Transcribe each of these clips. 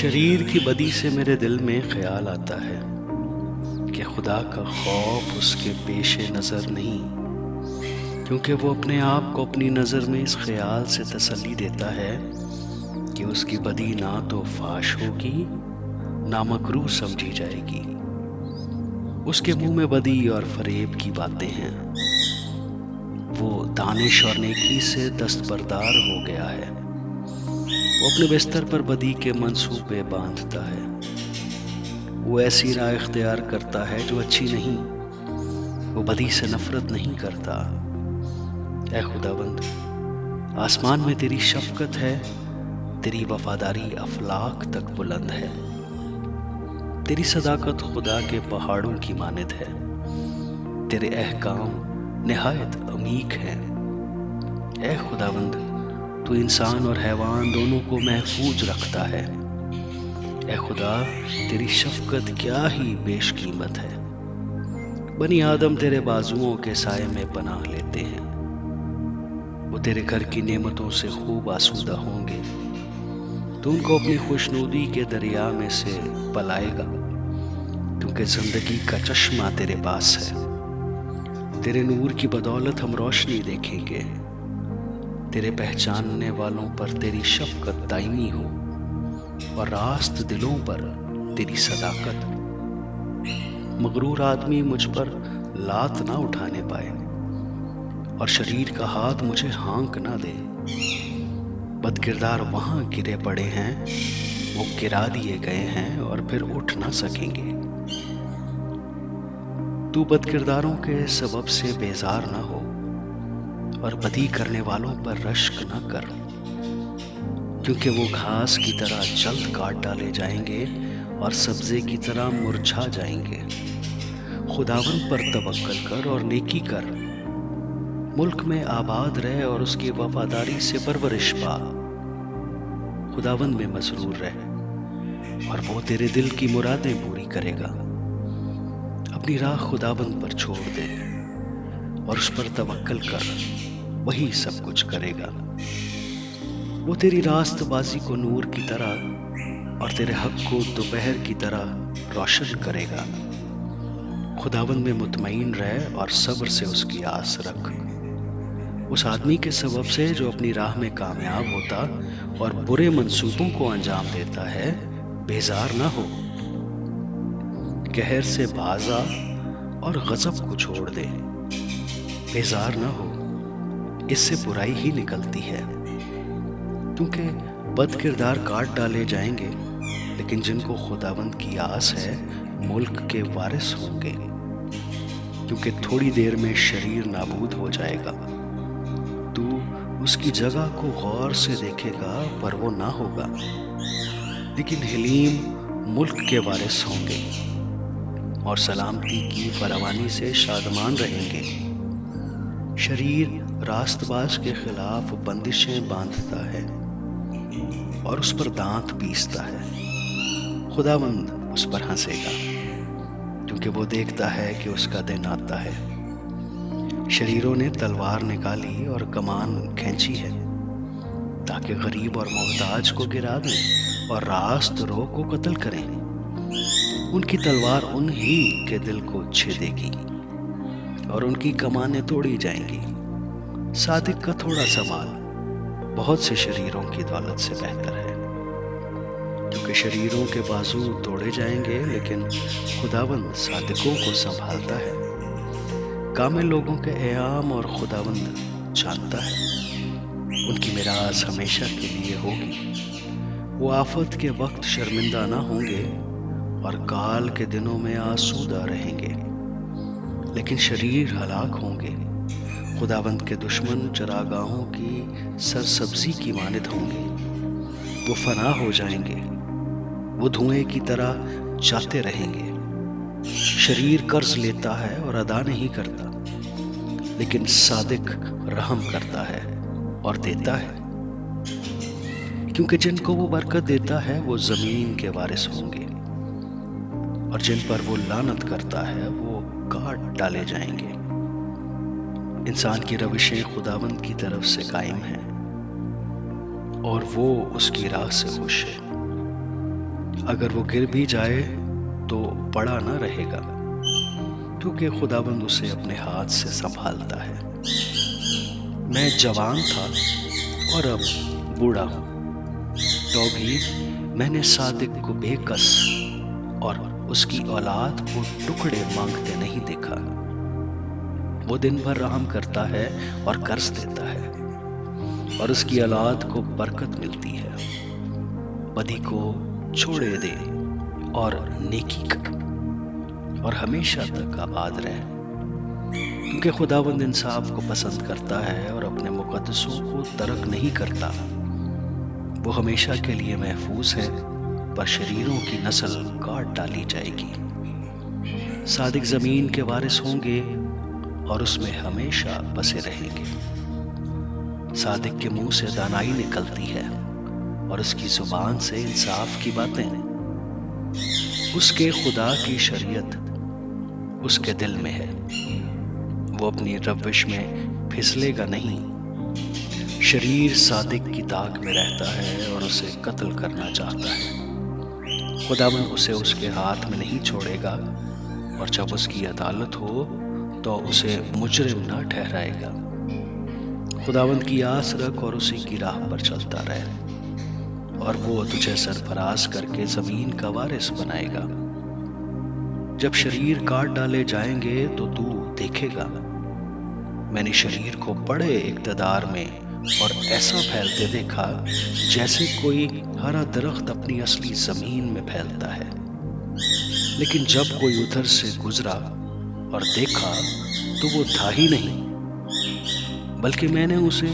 شریر کی بدی سے میرے دل میں خیال آتا ہے کہ خدا کا خوف اس کے پیش نظر نہیں، کیونکہ وہ اپنے آپ کو اپنی نظر میں اس خیال سے تسلی دیتا ہے کہ اس کی بدی نہ تو فاش ہوگی نہ مکروہ سمجھی جائے گی۔ اس کے منہ میں بدی اور فریب کی باتیں ہیں۔ وہ دانش اور نیکی سے دستبردار ہو گیا ہے۔ وہ اپنے بستر پر بدی کے منصوبے باندھتا ہے۔ وہ ایسی راہ اختیار کرتا ہے جو اچھی نہیں۔ وہ بدی سے نفرت نہیں کرتا۔ اے خداوند، آسمان میں تیری شفقت ہے، تیری وفاداری افلاق تک بلند ہے۔ تیری صداقت خدا کے پہاڑوں کی مانند ہے۔ تیرے احکام نہایت عمیق ہیں۔ اے خداوند، تو انسان اور حیوان دونوں کو محفوظ رکھتا ہے۔ اے خدا، تیری شفقت کیا ہی بیش قیمت ہے۔ بنی آدم تیرے بازوؤں کے سائے میں پناہ لیتے ہیں۔ وہ تیرے گھر کی نعمتوں سے خوب آسودہ ہوں گے۔ تو ان کو اپنی خوشنودی کے دریا میں سے پلائے گا، کیونکہ زندگی کا چشمہ تیرے پاس ہے۔ تیرے نور کی بدولت ہم روشنی دیکھیں گے۔ تیرے پہچاننے والوں پر تیری شفقت دائمی ہو، اور راست دلوں پر تیری صداقت۔ مغرور آدمی مجھ پر لات نہ اٹھانے پائے، اور شریر کا ہاتھ مجھے ہانک نہ دے۔ بد کردار وہاں گرے پڑے ہیں، وہ گرا دیے گئے ہیں اور پھر اٹھ نہ سکیں گے۔ تو بد کرداروں کے سبب سے بیزار نہ ہو، اور بدی کرنے والوں پر رشک نہ کر، کیونکہ وہ گھاس کی طرح جلد کاٹ ڈالے جائیں گے اور سبزے کی طرح مرجھا جائیں گے۔ خداوند پر توکل کر اور نیکی کر، ملک میں آباد رہ اور اس کی وفاداری سے پرورش پا۔ خداوند میں مسرور رہ، اور وہ تیرے دل کی مرادیں پوری کرے گا۔ اپنی راہ خداوند پر چھوڑ دے، اور اس پر توکل کر، وہی سب کچھ کرے گا۔ وہ تیری راست بازی کو نور کی طرح اور تیرے حق کو دوپہر کی طرح روشن کرے گا۔ خداوند میں مطمئن رہ اور صبر سے اس کی آس رکھ۔ اس آدمی کے سبب سے جو اپنی راہ میں کامیاب ہوتا اور برے منصوبوں کو انجام دیتا ہے، بیزار نہ ہو۔ قہر سے باز آ اور غضب کو چھوڑ دے۔ بیزار نہ ہو، اس سے برائی ہی نکلتی ہے۔ کیونکہ بد کردار کاٹ ڈالے جائیں گے، لیکن جن کو خداوند کی آس ہے ملک کے وارث ہوں گے۔ کیونکہ تھوڑی دیر میں شریر نابود ہو جائے گا۔ تو اس کی جگہ کو غور سے دیکھے گا پر وہ نہ ہوگا، لیکن حلیم ملک کے وارث ہوں گے، اور سلامتی کی فراوانی سے شادمان رہیں گے۔ شریر راست باز کے خلاف بندشیں باندھتا ہے، اور اس پر دانت پیستا ہے۔ خداوند اس پر ہنسے گا، کیونکہ وہ دیکھتا ہے کہ اس کا دن آتا ہے۔ شریروں نے تلوار نکالی اور کمان کھینچی ہے، تاکہ غریب اور محتاج کو گرا دیں اور راست رو کو قتل کریں۔ ان کی تلوار ان ہی کے دل کو چھیدے گی، اور ان کی کمانیں توڑی جائیں گی۔ صادق کا تھوڑا سا مال بہت سے شریروں کی دولت سے بہتر ہے، کیونکہ شریروں کے بازو توڑے جائیں گے، لیکن خداوند صادقوں کو سنبھالتا ہے۔ کامل لوگوں کے ایام اور خداوند جانتا ہے، ان کی میراث ہمیشہ کے لیے ہوگی۔ وہ آفت کے وقت شرمندہ نہ ہوں گے، اور کال کے دنوں میں آسودہ رہیں گے، لیکن شریر ہلاک ہوں گے۔ خداوند کے دشمن چراگاہوں کی سرسبزی کی مانند ہوں گے، وہ فنا ہو جائیں گے، وہ دھوئیں کی طرح جاتے رہیں گے۔ شریر قرض لیتا ہے اور ادا نہیں کرتا، لیکن صادق رحم کرتا ہے اور دیتا ہے۔ کیونکہ جن کو وہ برکت دیتا ہے وہ زمین کے وارث ہوں گے، اور جن پر وہ لعنت کرتا ہے وہ کاٹ ڈالے جائیں گے۔ انسان کی روشیں خداوند کی طرف سے قائم ہیں، اور وہ اس کی راہ سے خوش ہے۔ اگر وہ گر بھی جائے تو پڑا نہ رہے گا، کیونکہ خداوند اسے اپنے ہاتھ سے سنبھالتا ہے۔ میں جوان تھا اور اب بوڑھا ہوں، تو بھی میں نے صادق کو بے کس اور اس کی اولاد کو ٹکڑے مانگتے نہیں دیکھا۔ وہ دن بھر رحم کرتا ہے اور قرض دیتا ہے، اور اس کی اولاد کو برکت ملتی ہے۔ بدی کو چھوڑے دے اور نیکی کر، اور ہمیشہ تک آباد رہ، کیونکہ خداوند انصاف کو پسند کرتا ہے اور اپنے مقدسوں کو ترک نہیں کرتا۔ وہ ہمیشہ کے لیے محفوظ ہے، پر شریروں کی نسل کاٹ ڈالی جائے گی۔ صادق زمین کے وارث ہوں گے اور اس میں ہمیشہ بسے رہیں گے۔ صادق کے منہ سے دانائی نکلتی ہے اور اس کی زبان سے انصاف کی باتیں۔ اس کے خدا کی شریعت اس کے دل میں ہے، وہ اپنی روش میں پھسلے گا نہیں۔ شریر صادق کی طاق میں رہتا ہے اور اسے قتل کرنا چاہتا ہے۔ خداوند اسے اس کے ہاتھ میں نہیں چھوڑے گا، اور جب اس کی عدالت ہو تو اسے مجرم نہ ٹھہرائے گا۔ خداوند کی آس رکھ اور اسی کی راہ پر چلتا رہ، اور وہ تجھے سرفراز کر کے زمین کا وارث بنائے گا۔ جب شریر کاٹ ڈالے جائیں گے تو تو دیکھے گا۔ میں نے شریر کو بڑے اقتدار میں اور ایسا پھیلتے دیکھا جیسے کوئی ہرا درخت اپنی اصلی زمین میں پھیلتا ہے۔ لیکن جب کوئی ادھر سے گزرا اور دیکھا تو وہ تھا ہی نہیں، بلکہ میں نے اسے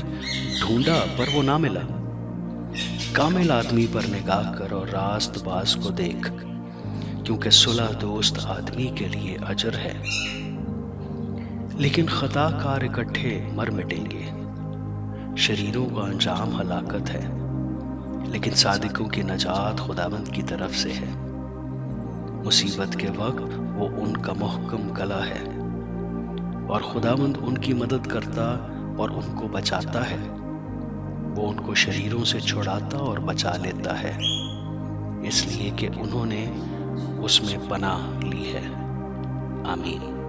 ڈھونڈا پر وہ نہ ملا۔ کامل آدمی پر نگاہ کر اور راست باز کو دیکھ، کیونکہ صلح دوست آدمی کے لیے اجر ہے۔ لیکن خطا کار اکٹھے مر مٹیں گے۔ شریروں کا انجام ہلاکت ہے، لیکن صادقوں کی نجات خداوند کی طرف سے ہے۔ مصیبت کے وقت وہ ان کا محکم کلہ ہے، اور خداوند ان کی مدد کرتا اور ان کو بچاتا ہے۔ وہ ان کو شریروں سے چھڑاتا اور بچا لیتا ہے، اس لیے کہ انہوں نے اس میں پناہ لی ہے۔ آمین۔